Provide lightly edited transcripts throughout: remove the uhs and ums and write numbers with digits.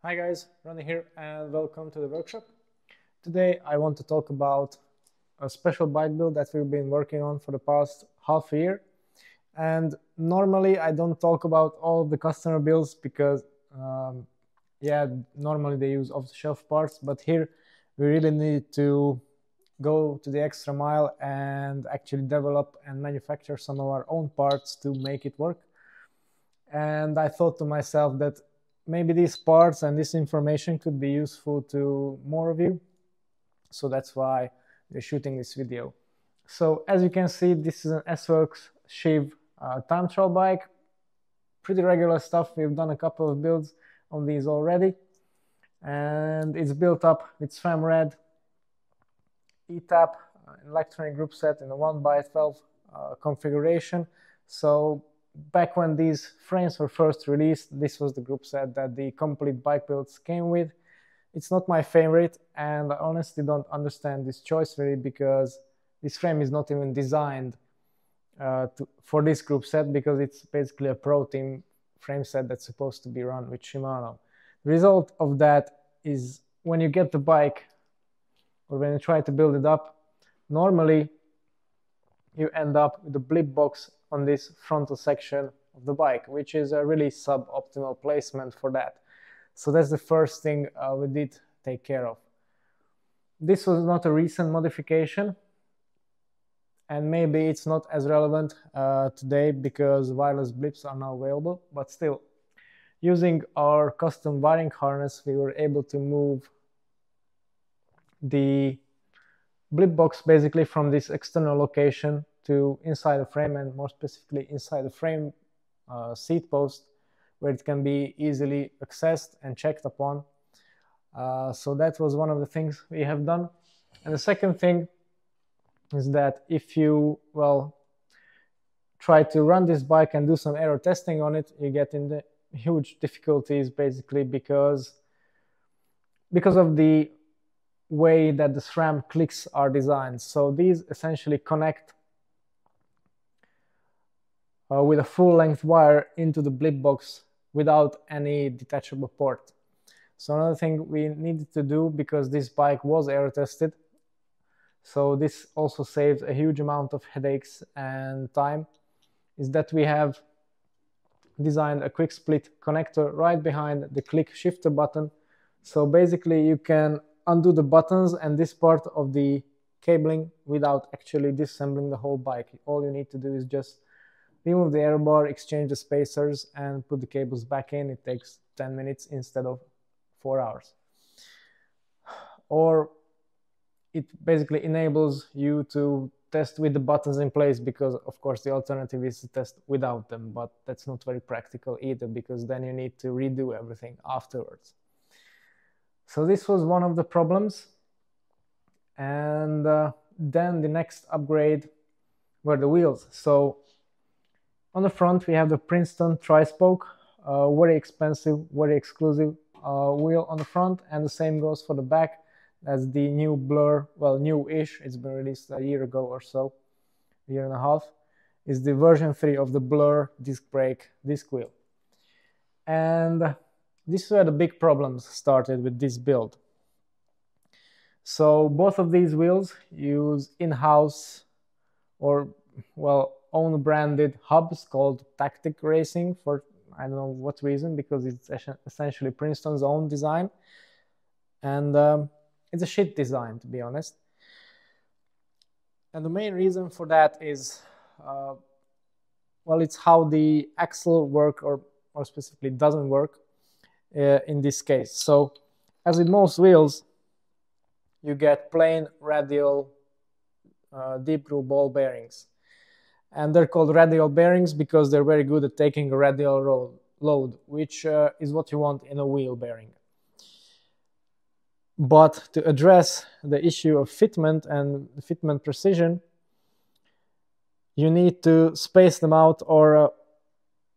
Hi guys, Ronnie here and welcome to the workshop. Today I want to talk about a special bike build that we've been working on for the past half a year. And normally I don't talk about all the customer builds because normally they use off-the-shelf parts, but here we really need to go to the extra mile and actually develop and manufacture some of our own parts to make it work. And I thought to myself that maybe these parts and this information could be useful to more of you. So that's why we're shooting this video. So as you can see, this is an S-Works Shiv time trial bike. Pretty regular stuff. We've done a couple of builds on these already. And it's built up with SRAM red, ETAP, electronic group set in a 1x12 configuration. So back when these frames were first released, this was the group set that the complete bike builds came with. It's not my favorite, and I honestly don't understand this choice really, because this frame is not even designed for this group set, because it's basically a pro team frame set that's supposed to be run with Shimano. The result of that is when you get the bike or when you try to build it up, normally you end up with a blip box on this frontal section of the bike, which is a really suboptimal placement for that. So that's the first thing we did take care of. This was not a recent modification, and maybe it's not as relevant today because wireless blips are now available, but still, using our custom wiring harness, we were able to move the blip box basically from this external location to inside the frame, and more specifically inside the frame seat post, where it can be easily accessed and checked upon. So that was one of the things we have done. And the second thing is that if you try to run this bike and do some error testing on it, you get in the huge difficulties basically because of the way that the SRAM clicks are designed. So these essentially connect with a full-length wire into the blip box without any detachable port. So another thing we needed to do, because this bike was error tested, so this also saves a huge amount of headaches and time, is that we have designed a quick split connector right behind the click shifter button. So basically you can undo the buttons and this part of the cabling without actually disassembling the whole bike. All you need to do is just remove the air bar, exchange the spacers, and put the cables back in. It takes 10 minutes instead of 4 hours. Or it basically enables you to test with the buttons in place, because of course the alternative is to test without them, but that's not very practical either, because then you need to redo everything afterwards. So this was one of the problems. And then the next upgrade were the wheels. So on the front we have the Princeton tri-spoke, very expensive, very exclusive wheel on the front, and the same goes for the back. That's the new Blur, well, new-ish, it's been released a year ago or so, a year and a half, is the version 3 of the Blur disc brake disc wheel. And this is where the big problems started with this build. So both of these wheels use in-house or, well, own branded hubs called Tactic Racing for I don't know what reason, because it's essentially Princeton's own design. And it's a shit design, to be honest. And the main reason for that is, it's how the axle work, or specifically doesn't work in this case. So as with most wheels, you get plain radial deep groove ball bearings. And they're called radial bearings because they're very good at taking a radial load, which is what you want in a wheel bearing. But to address the issue of fitment and fitment precision, you need to space them out or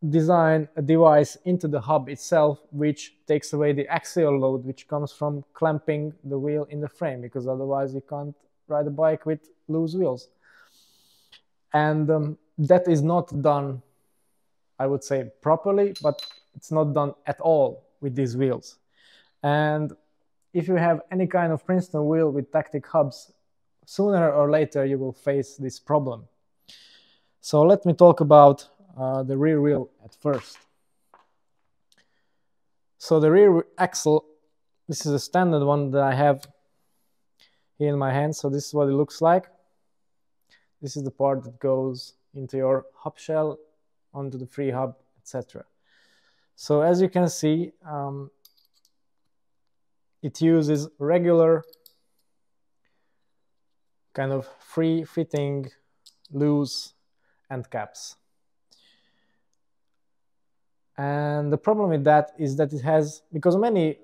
design a device into the hub itself which takes away the axial load which comes from clamping the wheel in the frame, because otherwise you can't ride a bike with loose wheels. And that is not done, I would say, properly, but it's not done at all with these wheels. And if you have any kind of Princeton wheel with tactic hubs, sooner or later you will face this problem. So let me talk about the rear wheel at first. So the rear axle, this is a standard one that I have here in my hand. So this is what it looks like. This is the part that goes into your hub shell, onto the free hub, etc. So as you can see, it uses regular kind of free fitting loose end caps. And the problem with that is that it has, because many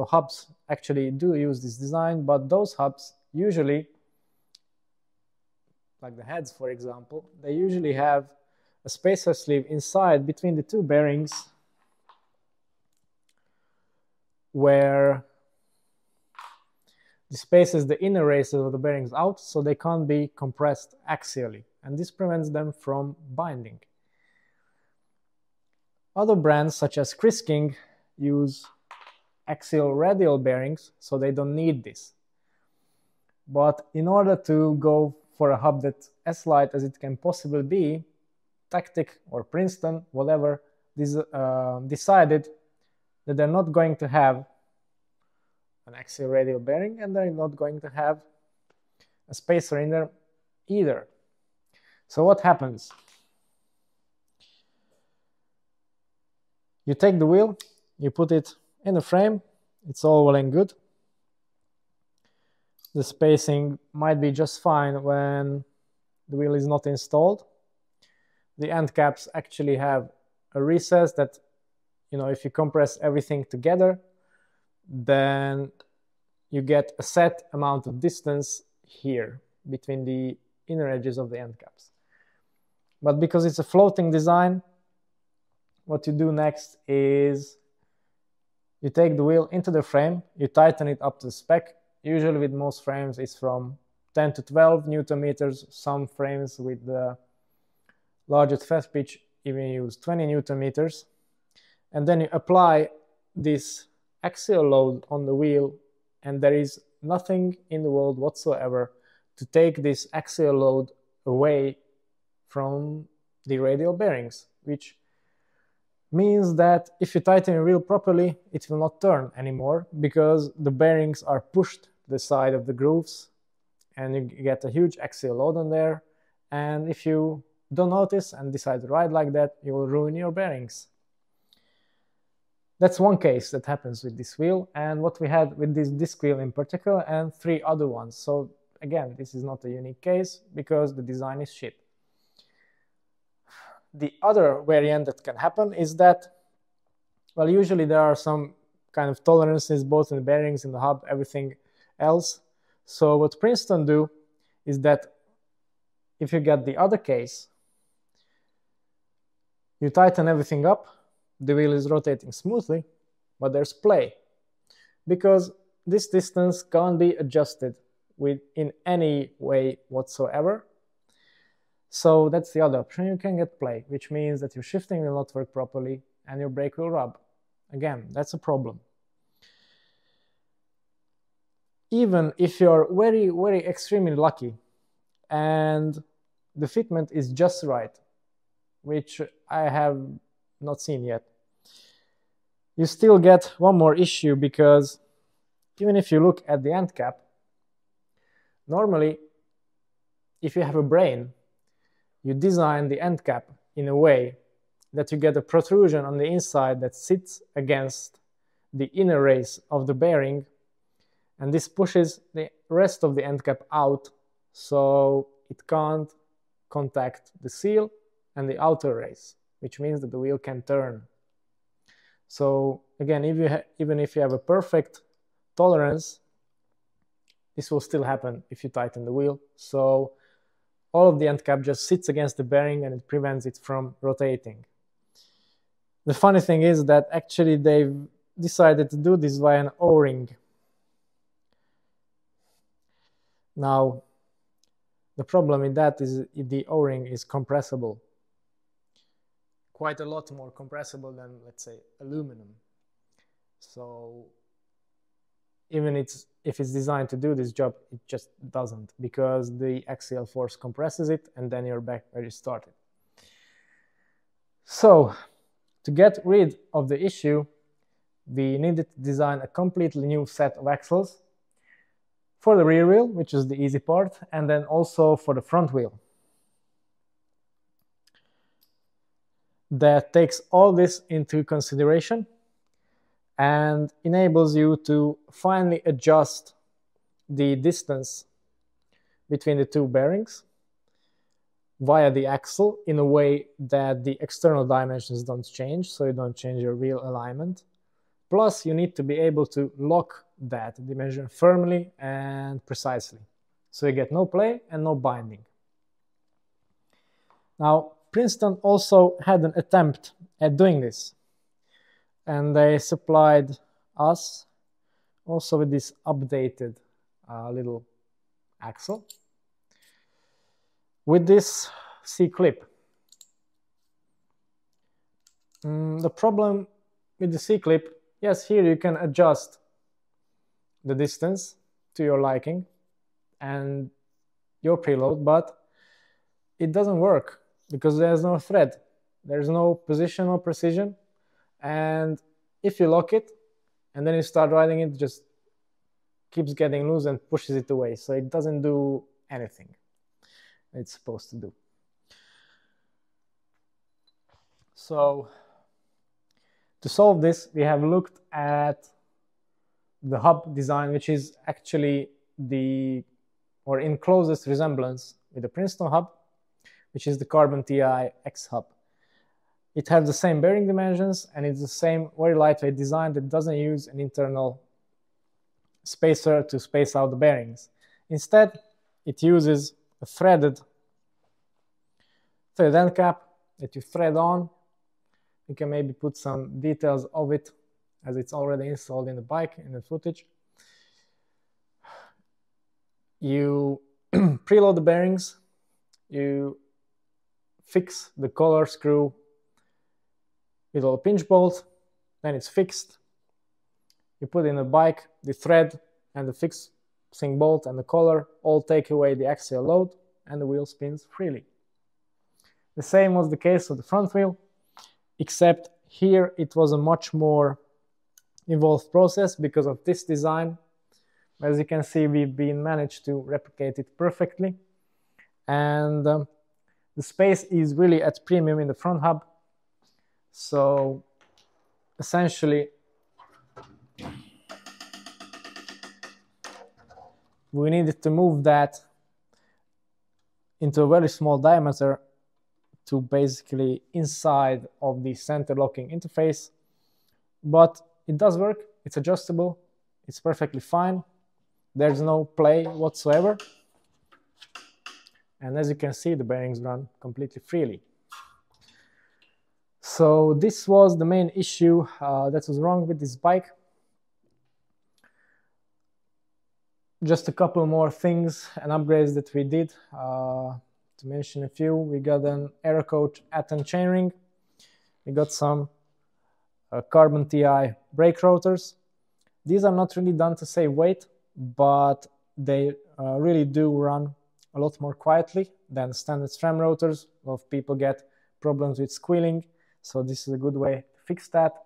hubs actually do use this design, but those hubs usually, like the heads for example, they usually have a spacer sleeve inside between the two bearings where the spaces the inner races of the bearings out, so they can't be compressed axially, and this prevents them from binding. Other brands such as Chris King use axial radial bearings, so they don't need this. But in order to go for a hub that's as light as it can possibly be, Tactic or Princeton, whatever, decided that they're not going to have an axial radial bearing, and they're not going to have a spacer in there either. So what happens? You take the wheel, you put it in the frame, it's all well and good. The spacing might be just fine when the wheel is not installed. The end caps actually have a recess that, you know, if you compress everything together, then you get a set amount of distance here between the inner edges of the end caps. But because it's a floating design, what you do next is you take the wheel into the frame, you tighten it up to the spec. Usually with most frames it's from 10 to 12 Newton meters. Some frames with the largest fast pitch even use 20 Newton meters. And then you apply this axial load on the wheel, and there is nothing in the world whatsoever to take this axial load away from the radial bearings, which means that if you tighten your wheel properly, it will not turn anymore, because the bearings are pushed to the side of the grooves and you get a huge axial load on there. And if you don't notice and decide to ride like that, you will ruin your bearings. That's one case that happens with this wheel, and what we had with this disc wheel in particular, and 3 other ones. So again, this is not a unique case because the design is shit. The other variant that can happen is that, well, usually there are some kind of tolerances both in the bearings, in the hub, everything else. So what Princeton do is that if you get the other case, you tighten everything up, the wheel is rotating smoothly, but there's play, because this distance can't be adjusted in any way whatsoever. So that's the other option. You can get play, which means that your shifting will not work properly and your brake will rub. Again, that's a problem. Even if you're very, very extremely lucky and the fitment is just right, which I have not seen yet, you still get one more issue, because even if you look at the end cap, normally if you have a brain, you design the end cap in a way that you get a protrusion on the inside that sits against the inner race of the bearing, and this pushes the rest of the end cap out so it can't contact the seal and the outer race, which means that the wheel can turn. So again, even if you have a perfect tolerance, this will still happen if you tighten the wheel. So all of the end cap just sits against the bearing and it prevents it from rotating. The funny thing is that actually they've decided to do this via an O-ring. Now, the problem with that is the O-ring is compressible. Quite a lot more compressible than, let's say, aluminum. So even if it's designed to do this job, it just doesn't, because the axial force compresses it, and then you're back where you started. So to get rid of the issue, we needed to design a completely new set of axles for the rear wheel, which is the easy part, and then also for the front wheel. That takes all this into consideration and enables you to finally adjust the distance between the two bearings via the axle in a way that the external dimensions don't change, so you don't change your wheel alignment. Plus, you need to be able to lock that dimension firmly and precisely, so you get no play and no binding. Now, Princeton also had an attempt at doing this, and they supplied us also with this updated little axle with this C-clip. The problem with the C-clip, yes, here you can adjust the distance to your liking and your preload, but it doesn't work because there's no thread, there's no positional precision, and if you lock it and then you start riding it, just keeps getting loose and pushes it away, so it doesn't do anything it's supposed to do. So to solve this, we have looked at the hub design, which is actually in closest resemblance with the Princeton hub, which is the Carbon TI X hub. It has the same bearing dimensions, and it's the same very lightweight design that doesn't use an internal spacer to space out the bearings. Instead, it uses a threaded end cap that you thread on. You can maybe put some details of it as it's already installed in the bike in the footage. You preload the bearings, you fix the collar screw with a pinch bolt, then it's fixed. You put in the bike, the thread and the fixing bolt and the collar all take away the axial load, and the wheel spins freely. The same was the case with the front wheel, except here it was a much more involved process because of this design. As you can see, we've managed to replicate it perfectly, and the space is really at premium in the front hub. So essentially we needed to move that into a very small diameter to basically inside of the center locking interface, but it does work, it's adjustable, it's perfectly fine, there's no play whatsoever, and as you can see, the bearings run completely freely. So this was the main issue that was wrong with this bike. Just a couple more things and upgrades that we did. To mention a few, we got an Aerocoach Aten chainring, we got some Carbon TI brake rotors. These are not really done to save weight, but they really do run a lot more quietly than standard SRAM rotors. A lot of people get problems with squealing, so this is a good way to fix that.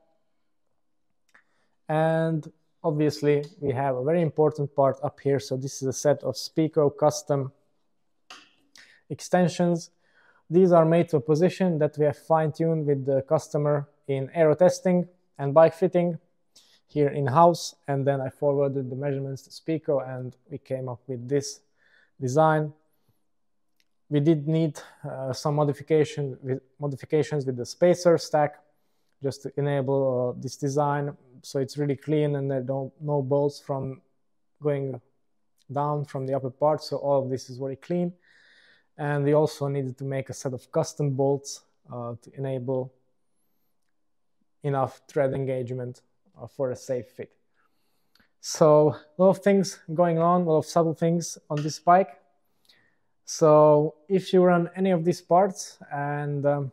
And obviously we have a very important part up here. So this is a set of Spico custom extensions. These are made to a position that we have fine-tuned with the customer in aero testing and bike fitting here in-house, and then I forwarded the measurements to Spico and we came up with this design. We did need some modifications with the spacer stack just to enable this design, so it's really clean and there are no bolts from going down from the upper part, so all of this is very clean. And we also needed to make a set of custom bolts to enable enough thread engagement for a safe fit. So a lot of things going on, a lot of subtle things on this bike. So if you run any of these parts, and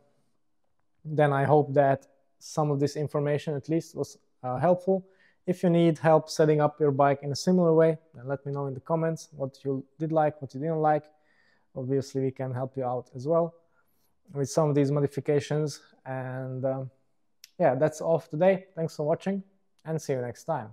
then I hope that some of this information at least was helpful. If you need help setting up your bike in a similar way, then let me know in the comments what you did like, what you didn't like. Obviously, we can help you out as well with some of these modifications. And yeah, that's all for today. Thanks for watching, and see you next time.